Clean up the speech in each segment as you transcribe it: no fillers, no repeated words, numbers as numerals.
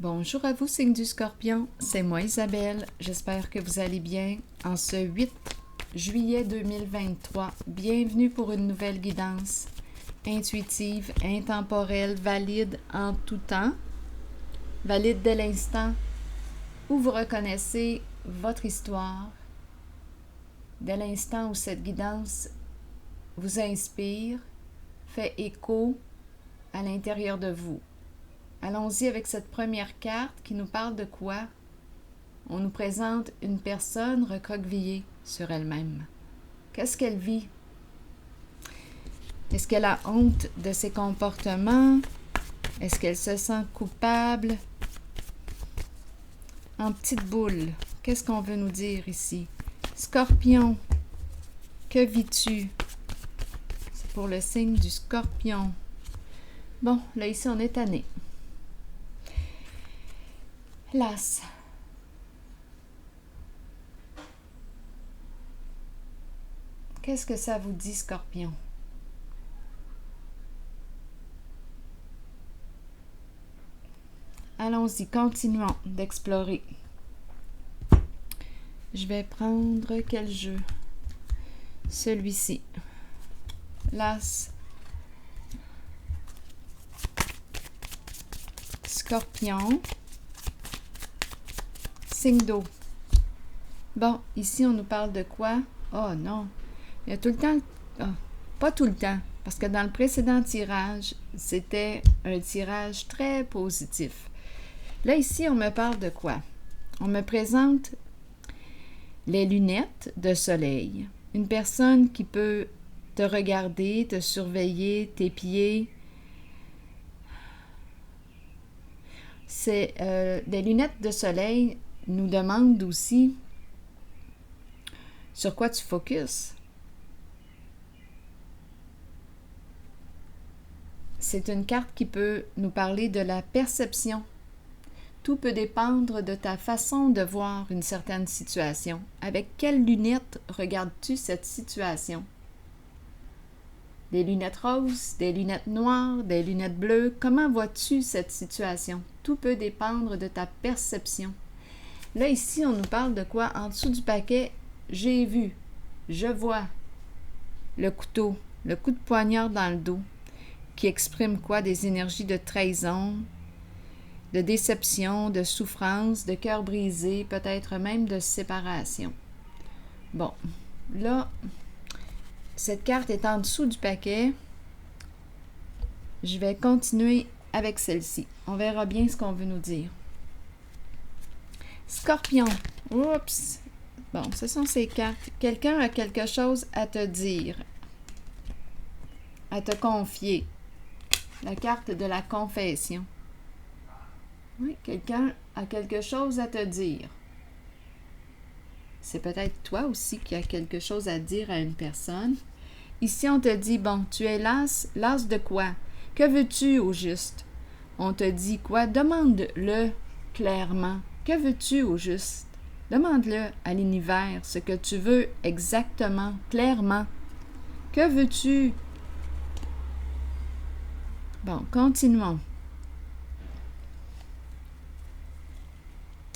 Bonjour à vous, signe du Scorpion, c'est moi Isabelle, j'espère que vous allez bien en ce 8 juillet 2023. Bienvenue pour une nouvelle guidance intuitive, intemporelle, valide en tout temps, valide dès l'instant où vous reconnaissez votre histoire, dès l'instant où cette guidance vous inspire, fait écho à l'intérieur de vous. Allons-y avec cette première carte qui nous parle de quoi? On nous présente une personne recroquevillée sur elle-même. Qu'est-ce qu'elle vit? Est-ce qu'elle a honte de ses comportements? Est-ce qu'elle se sent coupable? En petite boule, qu'est-ce qu'on veut nous dire ici? Scorpion, que vis-tu? C'est pour le signe du Scorpion. Bon, là ici on est tanné. L'As. Qu'est-ce que ça vous dit, Scorpion? Allons-y, continuons d'explorer. Je vais prendre quel jeu? Celui-ci. L'As. Scorpion. Signe d'eau. Bon, ici, on nous parle de quoi? Oh non, il y a tout le temps... pas tout le temps, parce que dans le précédent tirage, c'était un tirage très positif. Là, ici, on me parle de quoi? On me présente les lunettes de soleil. Une personne qui peut te regarder, te surveiller, t'épier. C'est des lunettes de soleil nous demandent aussi sur quoi tu focuses. C'est une carte qui peut nous parler de la perception. Tout peut dépendre de ta façon de voir une certaine situation. Avec quelles lunettes regardes-tu cette situation? Des lunettes roses, des lunettes noires, des lunettes bleues. Comment vois-tu cette situation? Tout peut dépendre de ta perception. Là, ici, on nous parle de quoi? En dessous du paquet, j'ai vu, je vois le couteau, le coup de poignard dans le dos, qui exprime quoi? Des énergies de trahison, de déception, de souffrance, de cœur brisé, peut-être même de séparation. Bon, là, cette carte est en dessous du paquet. Je vais continuer avec celle-ci. On verra bien ce qu'on veut nous dire. Scorpion. Oups! Bon, ce sont ces cartes. Quelqu'un a quelque chose à te dire, à te confier. La carte de la confession. Oui, quelqu'un a quelque chose à te dire. C'est peut-être toi aussi qui as quelque chose à dire à une personne. Ici, on te dit, bon, tu es las. Las de quoi? Que veux-tu au juste? On te dit quoi? Demande-le clairement. Que veux-tu au juste? Demande-le à l'univers ce que tu veux exactement, clairement. Que veux-tu? Bon, continuons.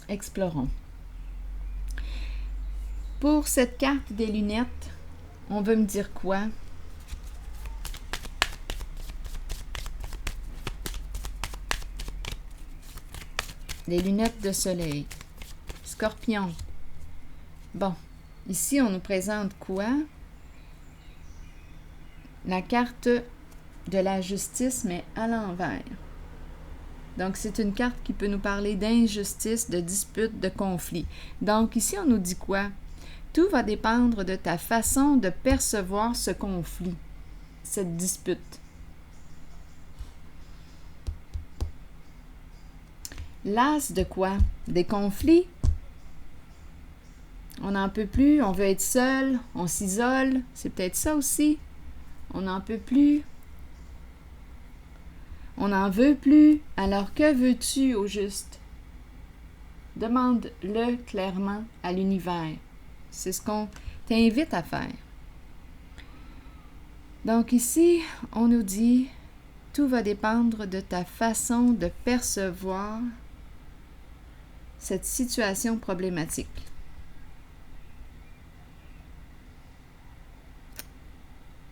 Explorons. Pour cette carte des lunettes, on veut me dire quoi? Les lunettes de soleil. Scorpion. Bon, ici, on nous présente quoi? La carte de la justice, mais à l'envers. Donc, c'est une carte qui peut nous parler d'injustice, de dispute, de conflit. Donc, ici, on nous dit quoi? Tout va dépendre de ta façon de percevoir ce conflit, cette dispute. L'as de quoi? Des conflits? On n'en peut plus, on veut être seul, on s'isole, c'est peut-être ça aussi. On n'en peut plus. On n'en veut plus. Alors que veux-tu au juste? Demande-le clairement à l'univers. C'est ce qu'on t'invite à faire. Donc ici, on nous dit, tout va dépendre de ta façon de percevoir cette situation problématique?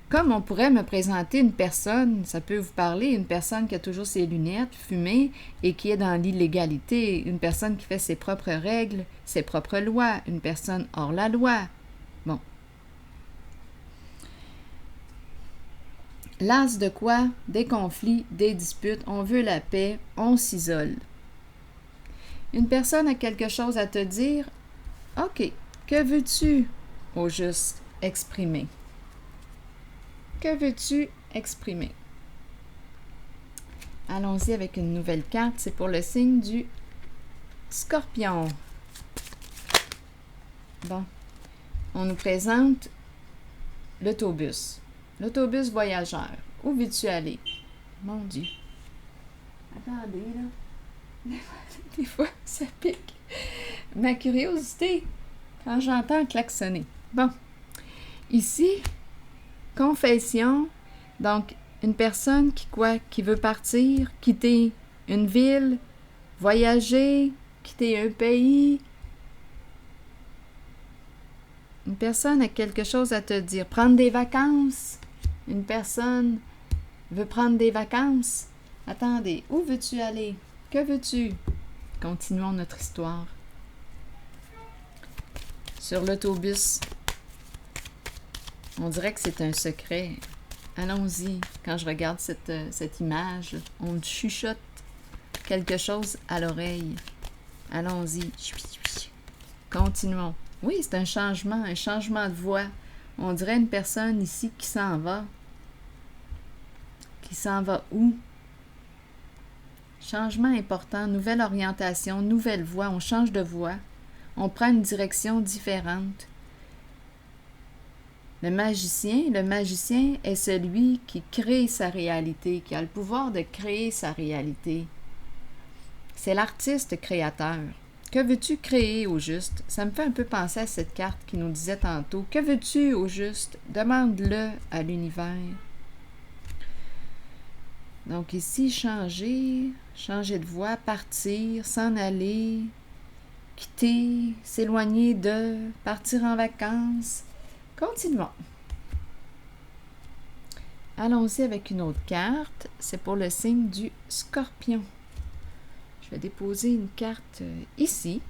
Comme on pourrait me présenter une personne, ça peut vous parler, une personne qui a toujours ses lunettes fumées et qui est dans l'illégalité, une personne qui fait ses propres règles, ses propres lois, une personne hors la loi. Bon. L'as de quoi? Des conflits, des disputes, on veut la paix, on s'isole. Une personne a quelque chose à te dire, ok, que veux-tu au juste exprimer? Que veux-tu exprimer? Allons-y avec une nouvelle carte. C'est pour le signe du Scorpion. Bon. On nous présente l'autobus. L'autobus voyageur. Où veux-tu aller? Mon Dieu. Attendez, là. Des fois, ça pique. Ma curiosité, quand j'entends klaxonner. Bon. Ici, confession, donc une personne qui veut partir, quitter une ville, voyager, quitter un pays. Une personne a quelque chose à te dire. Prendre des vacances. Une personne veut prendre des vacances. Attendez, où veux-tu aller? Que veux-tu? Continuons notre histoire. Sur l'autobus. On dirait que c'est un secret. Allons-y. Quand je regarde cette image, on me chuchote quelque chose à l'oreille. Allons-y. Continuons. Oui, c'est un changement de voix. On dirait une personne ici qui s'en va. Qui s'en va où? Changement important, nouvelle orientation, nouvelle voie. On change de voie. On prend une direction différente. Le magicien est celui qui crée sa réalité, qui a le pouvoir de créer sa réalité. C'est l'artiste créateur. Que veux-tu créer au juste? Ça me fait un peu penser à cette carte qui nous disait tantôt. Que veux-tu au juste? Demande-le à l'univers. Donc ici, changer de voie, partir, s'en aller, quitter, s'éloigner de, partir en vacances. Continuons. Allons-y avec une autre carte. C'est pour le signe du Scorpion. Je vais déposer une carte ici.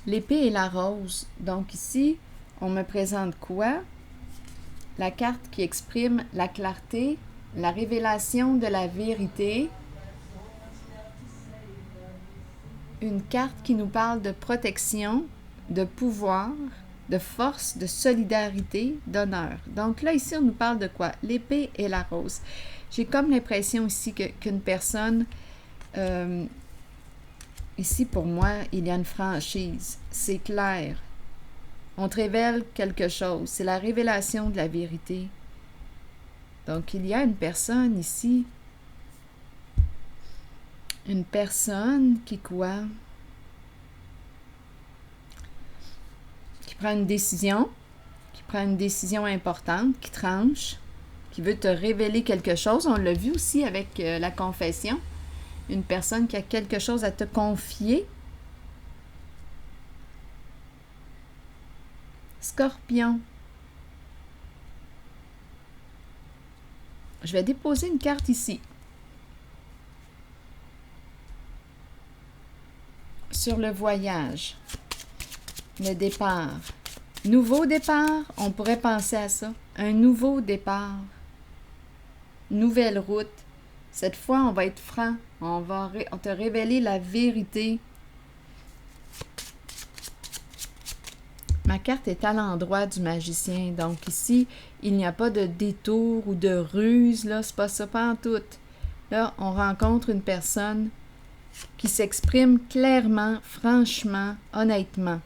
L'épée et la rose. Donc ici, on me présente quoi? La carte qui exprime la clarté, la révélation de la vérité. Une carte qui nous parle de protection, de pouvoir, de force, de solidarité, d'honneur. Donc là, ici, on nous parle de quoi? L'épée et la rose. J'ai comme l'impression ici qu'une personne... ici, pour moi, il y a une franchise. C'est clair. On te révèle quelque chose. C'est la révélation de la vérité. Donc, il y a une personne ici. Une personne qui quoi? Qui prend une décision importante, qui tranche, qui veut te révéler quelque chose. On l'a vu aussi avec la confession. Une personne qui a quelque chose à te confier. Scorpion. Je vais déposer une carte ici. Sur le voyage. Le départ. Nouveau départ, on pourrait penser à ça. Un nouveau départ. Nouvelle route. Cette fois, on va être franc. On va te révéler la vérité. Ma carte est à l'endroit du magicien. Donc ici, il n'y a pas de détour ou de ruse. Là, c'est pas ça, pas en tout. Là, on rencontre une personne qui s'exprime clairement, franchement, honnêtement.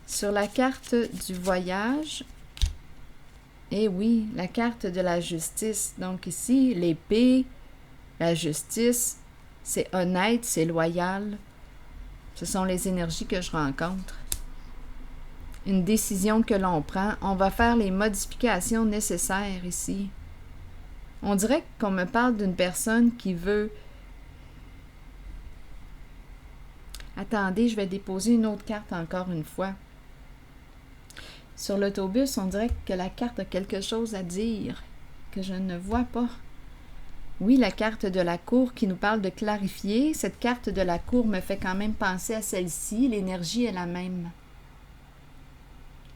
Sur la carte du voyage, eh oui, la carte de la justice. Donc ici, l'épée, la justice, c'est honnête, c'est loyal. Ce sont les énergies que je rencontre. une décision que l'on prend, on va faire les modifications nécessaires ici. On dirait qu'on me parle d'une personne qui veut... Attendez, je vais déposer une autre carte encore une fois. Sur l'autobus, on dirait que la carte a quelque chose à dire, que je ne vois pas. Oui, la carte de la cour qui nous parle de clarifier. Cette carte de la cour me fait quand même penser à celle-ci. L'énergie est la même.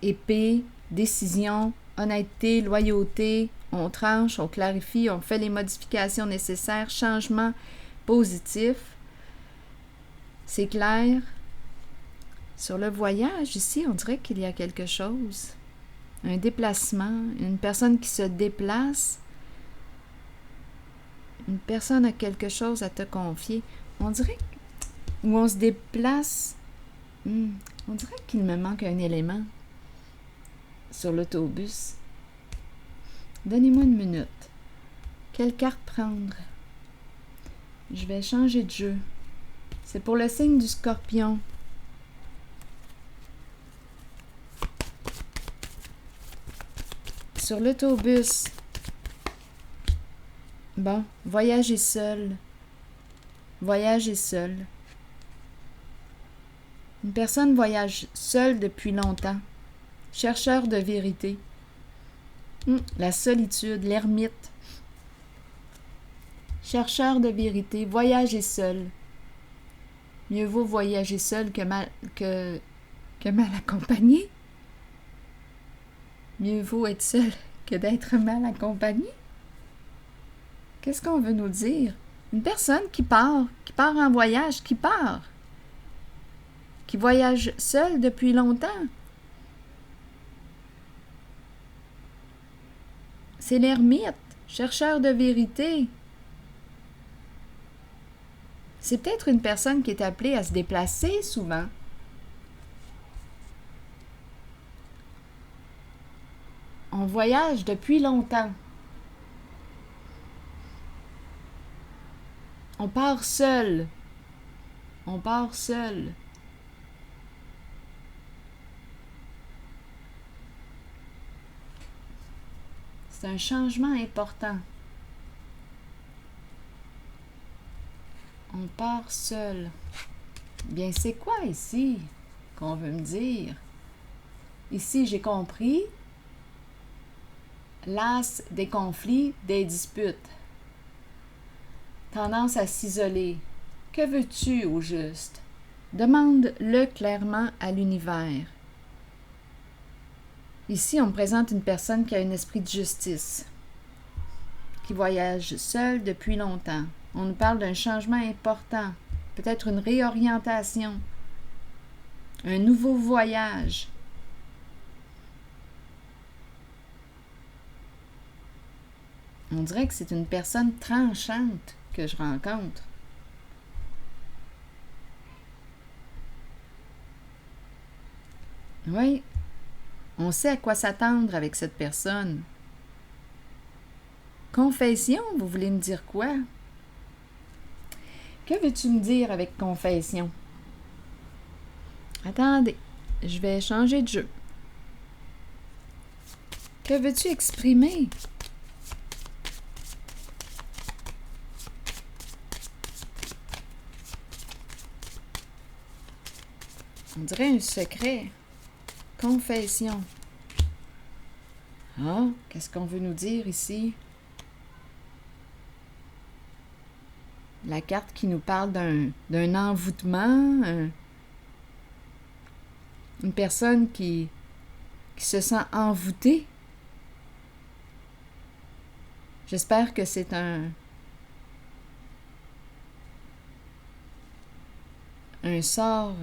Épée, décision, honnêteté, loyauté. On tranche, on clarifie, on fait les modifications nécessaires, changement positif. C'est clair. Sur le voyage, ici, on dirait qu'il y a quelque chose. Un déplacement, une personne qui se déplace. Une personne a quelque chose à te confier. On dirait où on se déplace. On dirait qu'il me manque un élément sur l'autobus. Donnez-moi une minute. Quelle carte prendre? Je vais changer de jeu. C'est pour le signe du Scorpion. Sur l'autobus. Bon, voyager seul. Voyager seul. Une personne voyage seule depuis longtemps. Chercheur de vérité. La solitude, l'ermite. Chercheur de vérité, voyager seul. Mieux vaut voyager seul que mal accompagné. Mieux vaut être seul que d'être mal accompagné. Qu'est-ce qu'on veut nous dire? Une personne qui part en voyage, qui voyage seule depuis longtemps. C'est l'ermite, chercheur de vérité. C'est peut-être une personne qui est appelée à se déplacer souvent. On voyage depuis longtemps. On part seul. On part seul. C'est un changement important. On part seul. Bien, c'est quoi ici qu'on veut me dire? Ici, j'ai compris. L'as des conflits, des disputes. Tendance à s'isoler. Que veux-tu au juste? Demande-le clairement à l'univers. Ici, on me présente une personne qui a un esprit de justice, qui voyage seule depuis longtemps. On nous parle d'un changement important, peut-être une réorientation, un nouveau voyage. On dirait que c'est une personne tranchante que je rencontre. Oui, on sait à quoi s'attendre avec cette personne. Confession, vous voulez me dire quoi? Que veux-tu me dire avec confession? Attendez, je vais changer de jeu. Que veux-tu exprimer? On dirait un secret. Confession. Ah, qu'est-ce qu'on veut nous dire ici? La carte qui nous parle d'un envoûtement, une personne qui se sent envoûtée. J'espère que c'est un sort.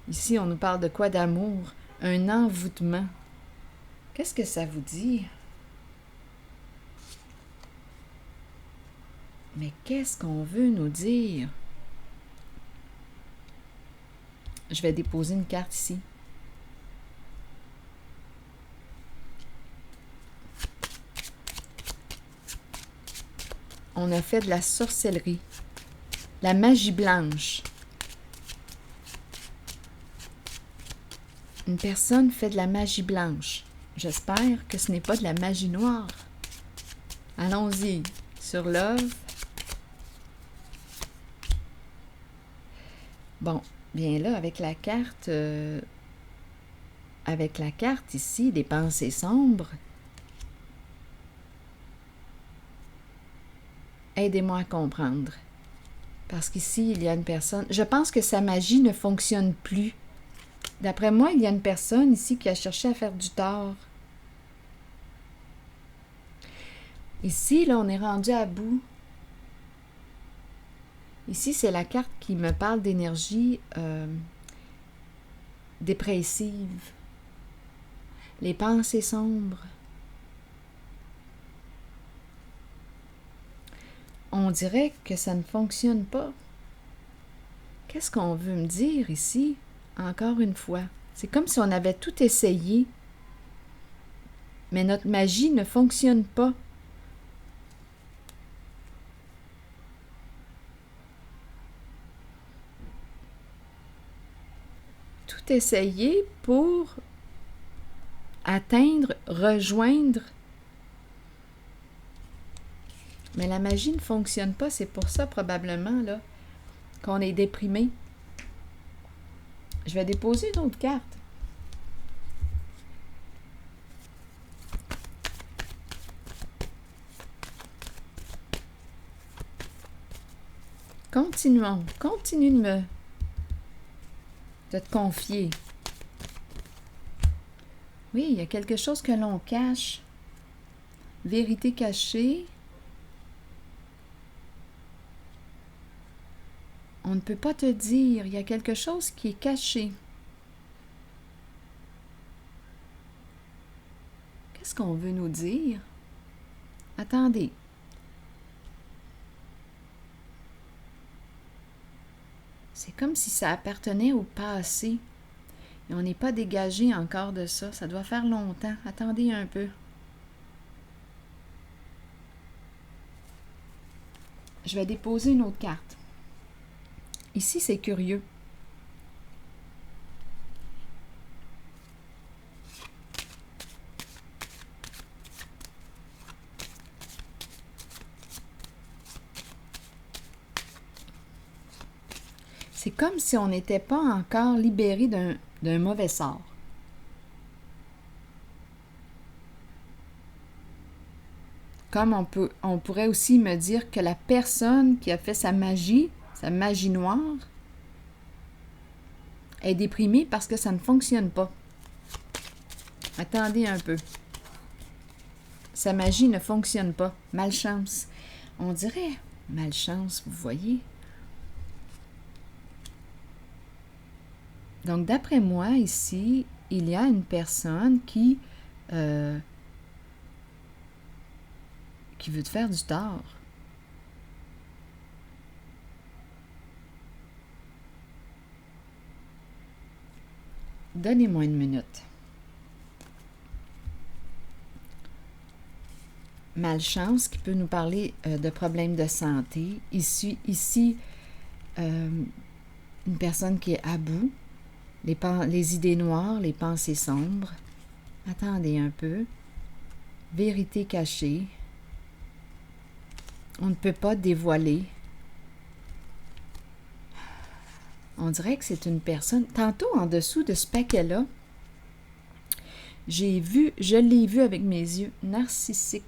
Ici, on nous parle de quoi? D'amour. Un envoûtement. Qu'est-ce que ça vous dit? Mais qu'est-ce qu'on veut nous dire? Je vais déposer une carte ici. On a fait de la sorcellerie. La magie blanche. Une personne fait de la magie blanche. J'espère que ce n'est pas de la magie noire. Allons-y. Sur Love. Bon, bien là, avec la carte ici, des pensées sombres, aidez-moi à comprendre. Parce qu'ici, il y a une personne... Je pense que sa magie ne fonctionne plus. D'après moi, il y a une personne ici qui a cherché à faire du tort. Ici, là, on est rendu à bout. Ici, c'est la carte qui me parle d'énergie dépressive. Les pensées sombres. On dirait que ça ne fonctionne pas. Qu'est-ce qu'on veut me dire ici? Encore une fois. C'est comme si on avait tout essayé. Mais notre magie ne fonctionne pas. Tout essayé pour atteindre, rejoindre. Mais la magie ne fonctionne pas. C'est pour ça probablement là qu'on est déprimé. Je vais déposer une autre carte. Continuons. Continue de te confier. Oui, il y a quelque chose que l'on cache. Vérité cachée. On ne peut pas te dire. Il y a quelque chose qui est caché. Qu'est-ce qu'on veut nous dire? Attendez. C'est comme si ça appartenait au passé. Et on n'est pas dégagé encore de ça. Ça doit faire longtemps. Attendez un peu. Je vais déposer une autre carte. Ici, c'est curieux. C'est comme si on n'était pas encore libéré d'un mauvais sort. Comme on pourrait aussi me dire que la personne qui a fait sa magie noire, est déprimée parce que ça ne fonctionne pas. Attendez un peu. Sa magie ne fonctionne pas. Malchance. On dirait malchance, vous voyez. Donc, d'après moi, ici, il y a une personne qui veut te faire du tort. Donnez-moi une minute. Malchance qui peut nous parler de problèmes de santé. Ici une personne qui est à bout. Les idées noires, les pensées sombres. Attendez un peu. Vérité cachée. On ne peut pas dévoiler. On dirait que c'est une personne... Tantôt, en dessous de ce paquet-là, je l'ai vu avec mes yeux, narcissique.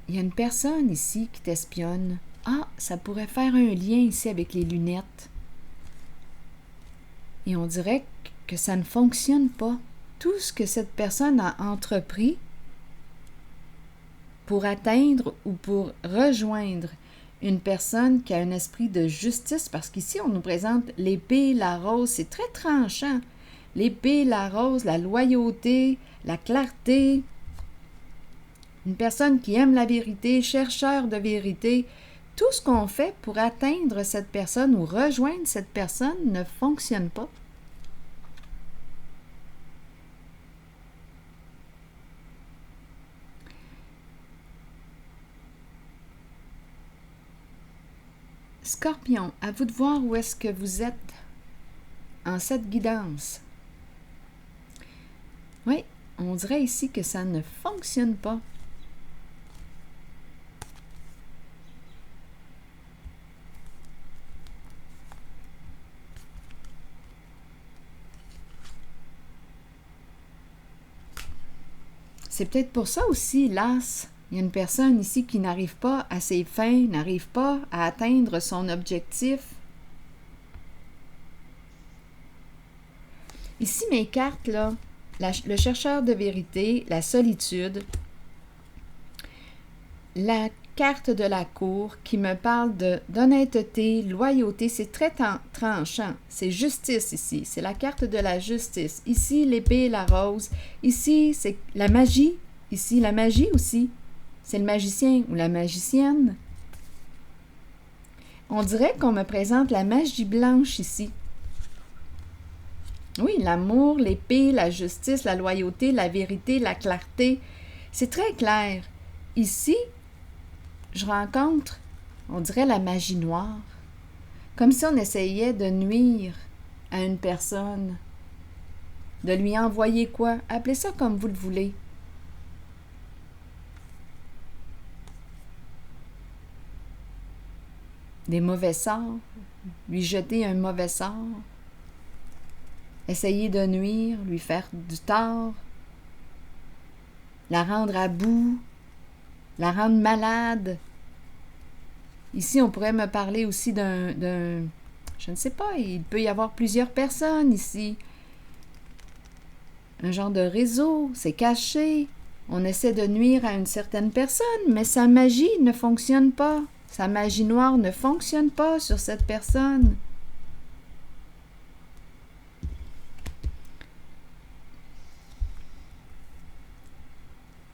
Il y a une personne ici qui t'espionne. Ah, ça pourrait faire un lien ici avec les lunettes. Et on dirait que ça ne fonctionne pas. Tout ce que cette personne a entrepris pour atteindre ou pour rejoindre une personne qui a un esprit de justice, parce qu'ici, on nous présente l'épée, la rose, c'est très tranchant. L'épée, la rose, la loyauté, la clarté. Une personne qui aime la vérité, chercheur de vérité. Tout ce qu'on fait pour atteindre cette personne ou rejoindre cette personne ne fonctionne pas. Scorpion, à vous de voir où est-ce que vous êtes en cette guidance. Oui, on dirait ici que ça ne fonctionne pas. C'est peut-être pour ça aussi, l'As. Il y a une personne ici qui n'arrive pas à ses fins, n'arrive pas à atteindre son objectif. Ici, mes cartes, là, le chercheur de vérité, la solitude, la carte de la cour qui me parle d'honnêteté, loyauté, c'est très tranchant. C'est justice ici, c'est la carte de la justice. Ici, l'épée et la rose. Ici, c'est la magie. Ici, la magie aussi. C'est le magicien ou la magicienne. On dirait qu'on me présente la magie blanche ici. Oui, l'amour, l'épée, la justice, la loyauté, la vérité, la clarté. C'est très clair. Ici, je rencontre, on dirait la magie noire. Comme si on essayait de nuire à une personne. De lui envoyer quoi? Appelez ça comme vous le voulez. Des mauvais sorts, lui jeter un mauvais sort, essayer de nuire, lui faire du tort, la rendre à bout, la rendre malade. Ici, on pourrait me parler aussi d'un, je ne sais pas, il peut y avoir plusieurs personnes ici. Un genre de réseau, c'est caché. On essaie de nuire à une certaine personne, mais sa magie ne fonctionne pas. Sa magie noire ne fonctionne pas sur cette personne.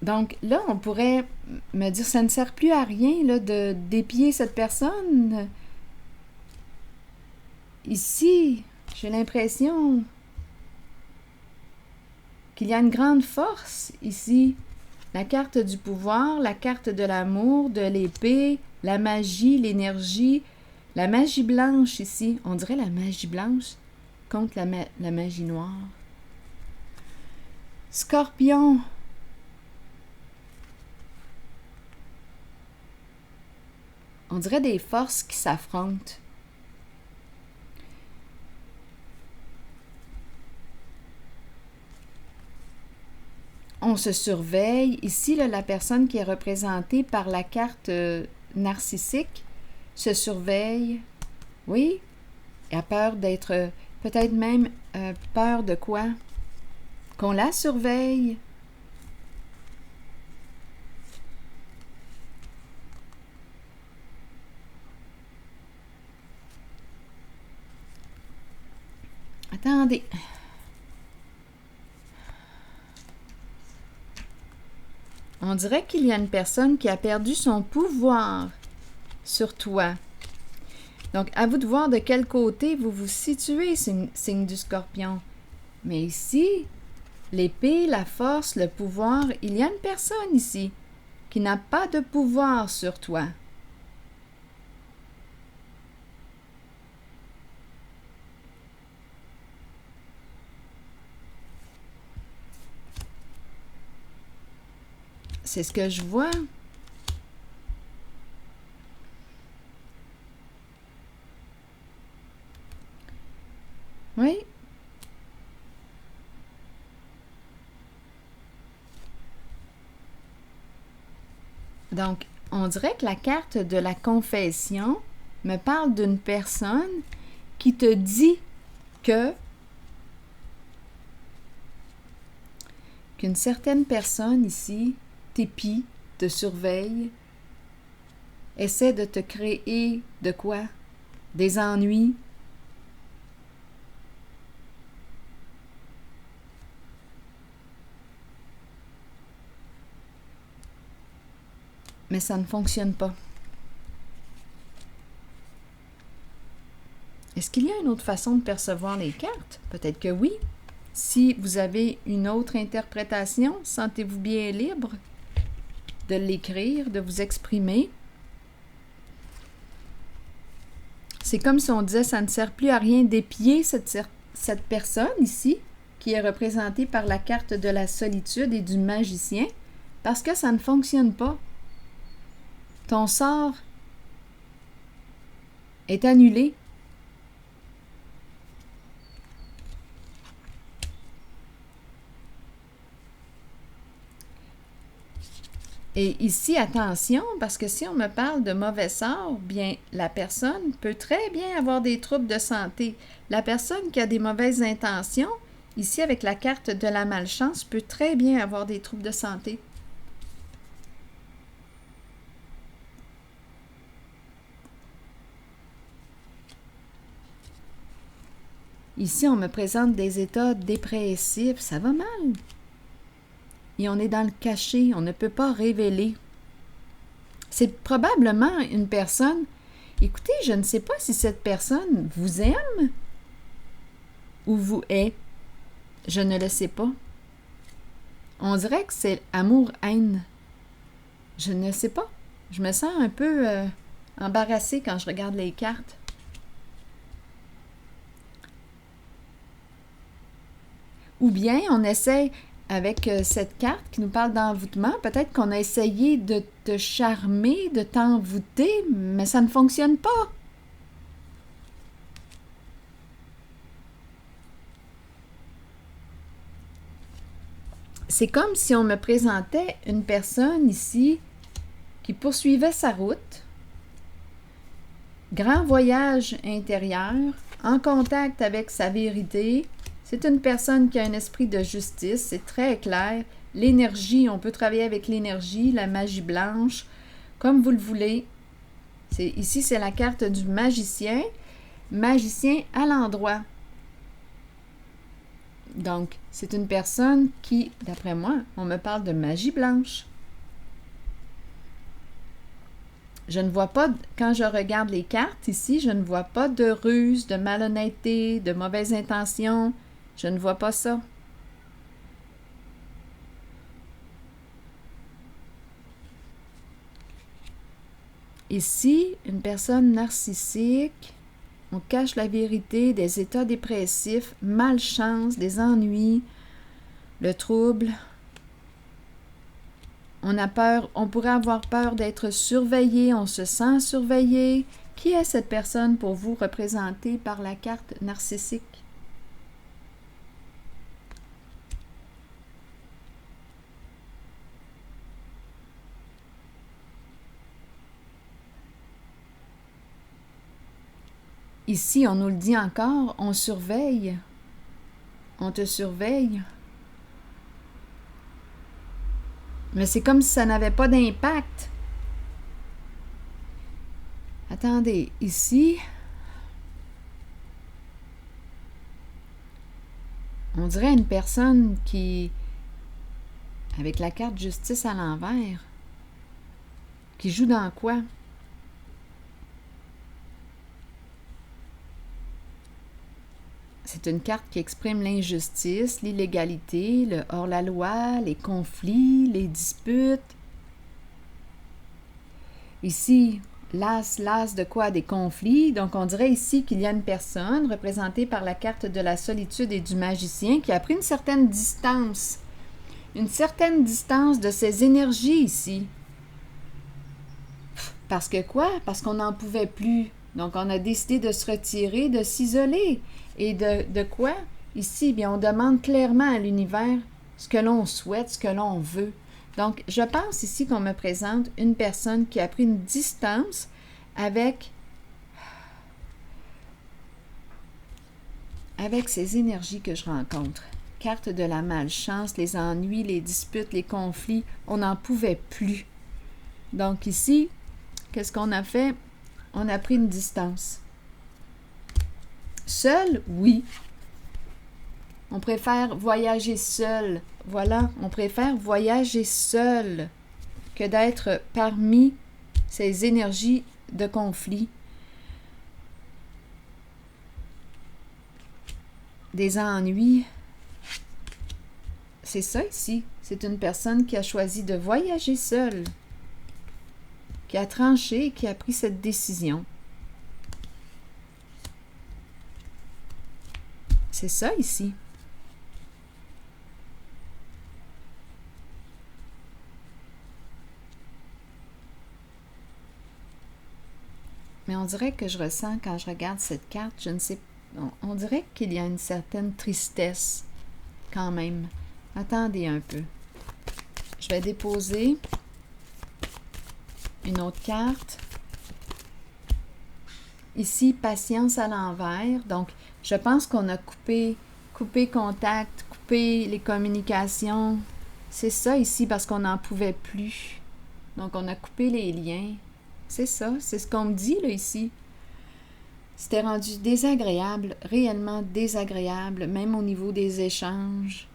Donc là, on pourrait me dire, ça ne sert plus à rien là, de d'épier cette personne. Ici, j'ai l'impression qu'il y a une grande force ici. La carte du pouvoir, la carte de l'amour, de l'épée, la magie, l'énergie, la magie blanche ici. On dirait la magie blanche contre la magie noire. Scorpion. On dirait des forces qui s'affrontent. On se surveille. Ici, là, la personne qui est représentée par la carte narcissique se surveille. Oui, elle a peur d'être... peut-être même peur de quoi? Qu'on la surveille. Attendez. On dirait qu'il y a une personne qui a perdu son pouvoir sur toi. Donc, à vous de voir de quel côté vous vous situez, signe du Scorpion. Mais ici, l'épée, la force, le pouvoir, il y a une personne ici qui n'a pas de pouvoir sur toi. C'est ce que je vois. Oui. Donc, on dirait que la carte de la confession me parle d'une personne qui te dit qu'une certaine personne ici t'épie, te surveille, essaie de te créer de quoi? Des ennuis. Mais ça ne fonctionne pas. Est-ce qu'il y a une autre façon de percevoir les cartes? Peut-être que oui. Si vous avez une autre interprétation, sentez-vous bien libre de l'écrire, de vous exprimer. C'est comme si on disait ça ne sert plus à rien d'épier cette personne ici, qui est représentée par la carte de la solitude et du magicien, parce que ça ne fonctionne pas. Ton sort est annulé. Et ici, attention, parce que si on me parle de mauvais sort, bien, la personne peut très bien avoir des troubles de santé. La personne qui a des mauvaises intentions, ici avec la carte de la malchance, peut très bien avoir des troubles de santé. Ici, on me présente des états dépressifs, ça va mal. Et on est dans le cachet, on ne peut pas révéler. C'est probablement une personne... Écoutez, je ne sais pas si cette personne vous aime ou vous hait. Je ne le sais pas. On dirait que c'est amour-haine. Je ne sais pas. Je me sens un peu embarrassée quand je regarde les cartes. Ou bien on essaie... Avec cette carte qui nous parle d'envoûtement, peut-être qu'on a essayé de te charmer, de t'envoûter, mais ça ne fonctionne pas. C'est comme si on me présentait une personne ici qui poursuivait sa route, grand voyage intérieur, en contact avec sa vérité. C'est une personne qui a un esprit de justice, c'est très clair. L'énergie, on peut travailler avec l'énergie, la magie blanche, comme vous le voulez. Ici, c'est la carte du magicien. Magicien à l'endroit. Donc, c'est une personne qui, d'après moi, on me parle de magie blanche. Je ne vois pas, quand je regarde les cartes ici, je ne vois pas de ruse, de malhonnêteté, de mauvaises intentions. Je ne vois pas ça. Ici, une personne narcissique, on cache la vérité, des états dépressifs, malchance, des ennuis, le trouble. On a peur, on pourrait avoir peur d'être surveillé, on se sent surveillé. Qui est cette personne pour vous représentée par la carte narcissique? Ici, on nous le dit encore, on surveille. On te surveille. Mais c'est comme si ça n'avait pas d'impact. Attendez, ici, on dirait une personne qui, avec la carte justice à l'envers, qui joue dans quoi? C'est une carte qui exprime l'injustice, l'illégalité, le hors-la-loi, les conflits, les disputes. Ici, l'as de quoi? Des conflits. Donc, on dirait ici qu'il y a une personne représentée par la carte de la solitude et du magicien qui a pris une certaine distance. Une certaine distance de ses énergies ici. Parce que quoi? Parce qu'on n'en pouvait plus. Donc, on a décidé de se retirer, de s'isoler. Et de quoi? Ici, bien, on demande clairement à l'univers ce que l'on souhaite, ce que l'on veut. Donc, je pense ici qu'on me présente une personne qui a pris une distance avec ces énergies que je rencontre. Carte de la malchance, les ennuis, les disputes, les conflits, on n'en pouvait plus. Donc ici, qu'est-ce qu'on a fait? On a pris une distance. Seul, oui. On préfère voyager seul. Voilà, on préfère voyager seul que d'être parmi ces énergies de conflit. Des ennuis. C'est ça ici. C'est une personne qui a choisi de voyager seule, qui a tranché, qui a pris cette décision. C'est ça ici. Mais on dirait que je ressens quand je regarde cette carte, je ne sais pas, on dirait qu'il y a une certaine tristesse quand même. Attendez un peu. Je vais déposer une autre carte. Ici, patience à l'envers. Donc, je pense qu'on a coupé contact, coupé les communications. C'est ça ici parce qu'on n'en pouvait plus. Donc, on a coupé les liens. C'est ça, c'est ce qu'on me dit là ici. C'était rendu désagréable, réellement désagréable, même au niveau des échanges.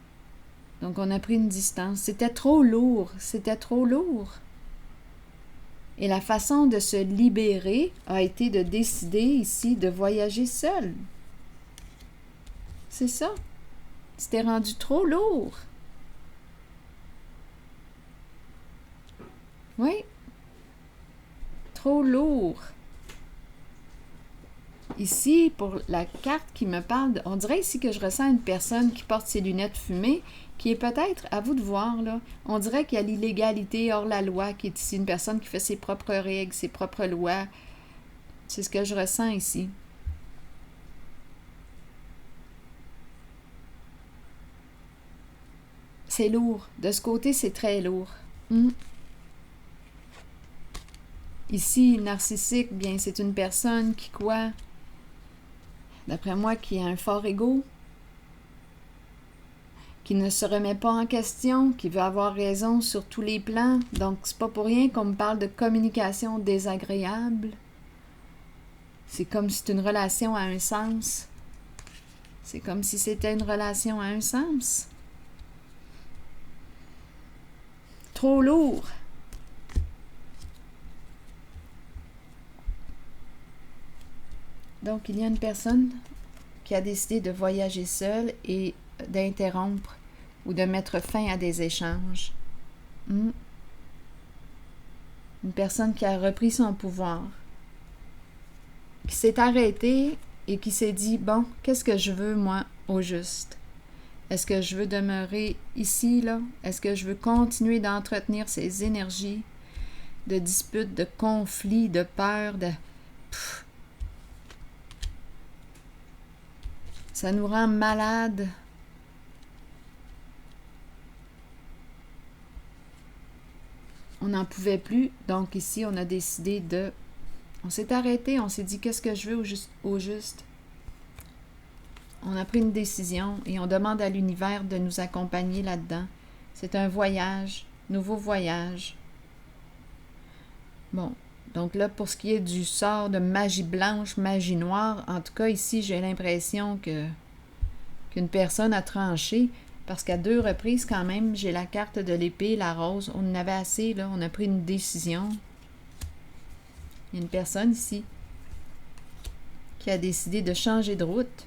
Donc, on a pris une distance. C'était trop lourd, c'était trop lourd. Et la façon de se libérer a été de décider ici de voyager seul. C'est ça. C'était rendu trop lourd. Oui. Trop lourd. Ici, pour la carte qui me parle, on dirait ici que je ressens une personne qui porte ses lunettes fumées, qui est peut-être, à vous de voir, là, on dirait qu'il y a l'illégalité hors la loi, qui est ici une personne qui fait ses propres règles, ses propres lois. C'est ce que je ressens ici. C'est lourd. De ce côté, c'est très lourd. Ici, narcissique, bien, c'est une personne qui, quoi? D'après moi, qui a un fort ego, qui ne se remet pas en question, qui veut avoir raison sur tous les plans. Donc, c'est pas pour rien qu'on me parle de communication désagréable. C'est comme si c'était une relation à un sens. C'est comme si c'était une relation à un sens. Trop lourd. Donc, il y a une personne qui a décidé de voyager seule et d'interrompre ou de mettre fin à des échanges. Une personne qui a repris son pouvoir, qui s'est arrêtée et qui s'est dit, bon, qu'est-ce que je veux, moi, au juste? Est-ce que je veux demeurer ici, là? Est-ce que je veux continuer d'entretenir ces énergies de disputes, de conflits, de peur, de... Ça nous rend malades. On n'en pouvait plus, donc ici, on a décidé de... On s'est arrêté, on s'est dit, qu'est-ce que je veux au juste? On a pris une décision et on demande à l'univers de nous accompagner là-dedans. C'est un voyage, nouveau voyage. Bon, donc là, pour ce qui est du sort de magie blanche, magie noire, en tout cas, ici, j'ai l'impression qu'une personne a tranché, parce qu'à 2 reprises, quand même, j'ai la carte de l'épée, la rose. On en avait assez, là, on a pris une décision. Il y a une personne ici qui a décidé de changer de route,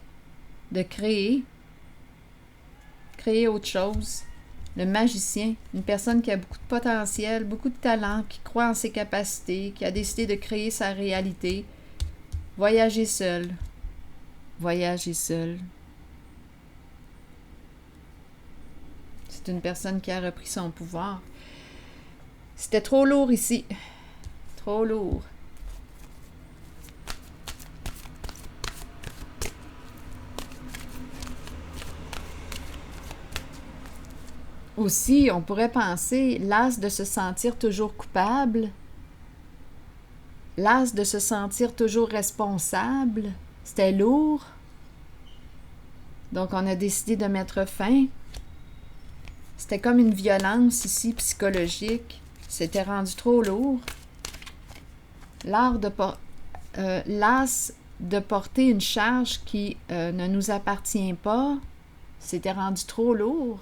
de créer autre chose. Le magicien, une personne qui a beaucoup de potentiel, beaucoup de talent, qui croit en ses capacités, qui a décidé de créer sa réalité. Voyager seul. Voyager seul. C'est une personne qui a repris son pouvoir. C'était trop lourd ici. Trop lourd. Aussi, on pourrait penser l'as de se sentir toujours coupable, l'as de se sentir toujours responsable. C'était lourd. Donc, on a décidé de mettre fin. C'était comme une violence ici, psychologique. C'était rendu trop lourd. L'as de porter une charge qui ne nous appartient pas, c'était rendu trop lourd.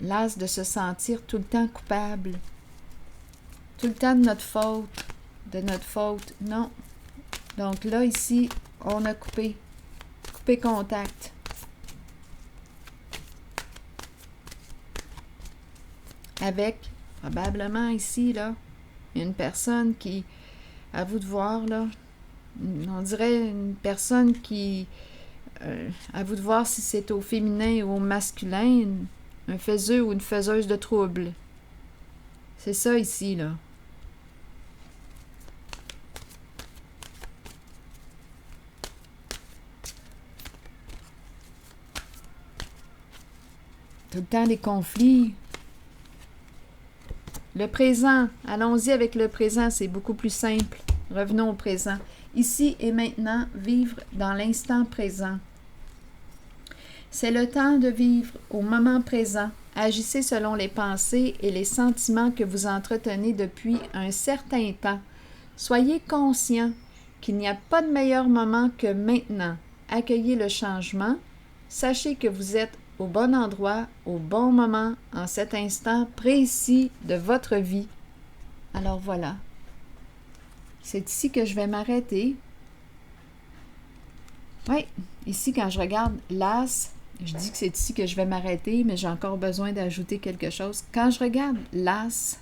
L'as de se sentir tout le temps coupable. Tout le temps de notre faute. De notre faute. Non. Donc là, ici, on a coupé contact. Avec, probablement ici, là, une personne qui, à vous de voir, là, On dirait une personne qui... à vous de voir si c'est au féminin ou au masculin, un faiseux ou une faiseuse de troubles. C'est ça ici, là. Tout le temps des conflits. Le présent. Allons-y avec le présent, c'est beaucoup plus simple. Revenons au présent. Ici et maintenant, vivre dans l'instant présent. C'est le temps de vivre au moment présent. Agissez selon les pensées et les sentiments que vous entretenez depuis un certain temps. Soyez conscient qu'il n'y a pas de meilleur moment que maintenant. Accueillez le changement. Sachez que vous êtes au bon endroit, au bon moment, en cet instant précis de votre vie. Alors voilà. C'est ici que je vais m'arrêter. Oui, ici quand je regarde l'as, je dis que c'est ici que je vais m'arrêter, mais j'ai encore besoin d'ajouter quelque chose. Quand je regarde l'as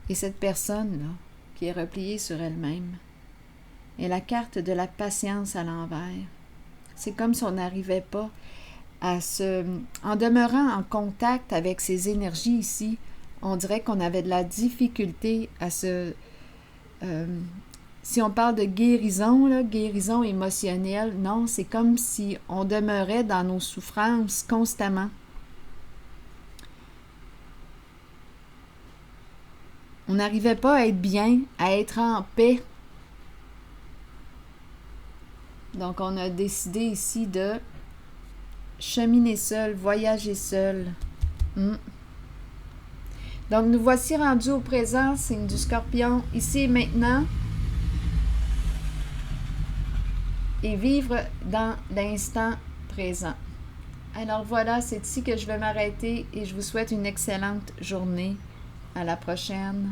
et cette personne-là qui est repliée sur elle-même et la carte de la patience à l'envers, c'est comme si on n'arrivait pas à se... En demeurant en contact avec ces énergies ici, on dirait qu'on avait de la difficulté à se... si on parle de guérison, là, guérison émotionnelle, non, c'est comme si on demeurait dans nos souffrances constamment. On n'arrivait pas à être bien, à être en paix. Donc, on a décidé ici de cheminer seul, voyager seul. Donc, nous voici rendus au présent, signe du Scorpion, ici et maintenant. Et vivre dans l'instant présent. Alors voilà, c'est ici que je vais m'arrêter et je vous souhaite une excellente journée. À la prochaine.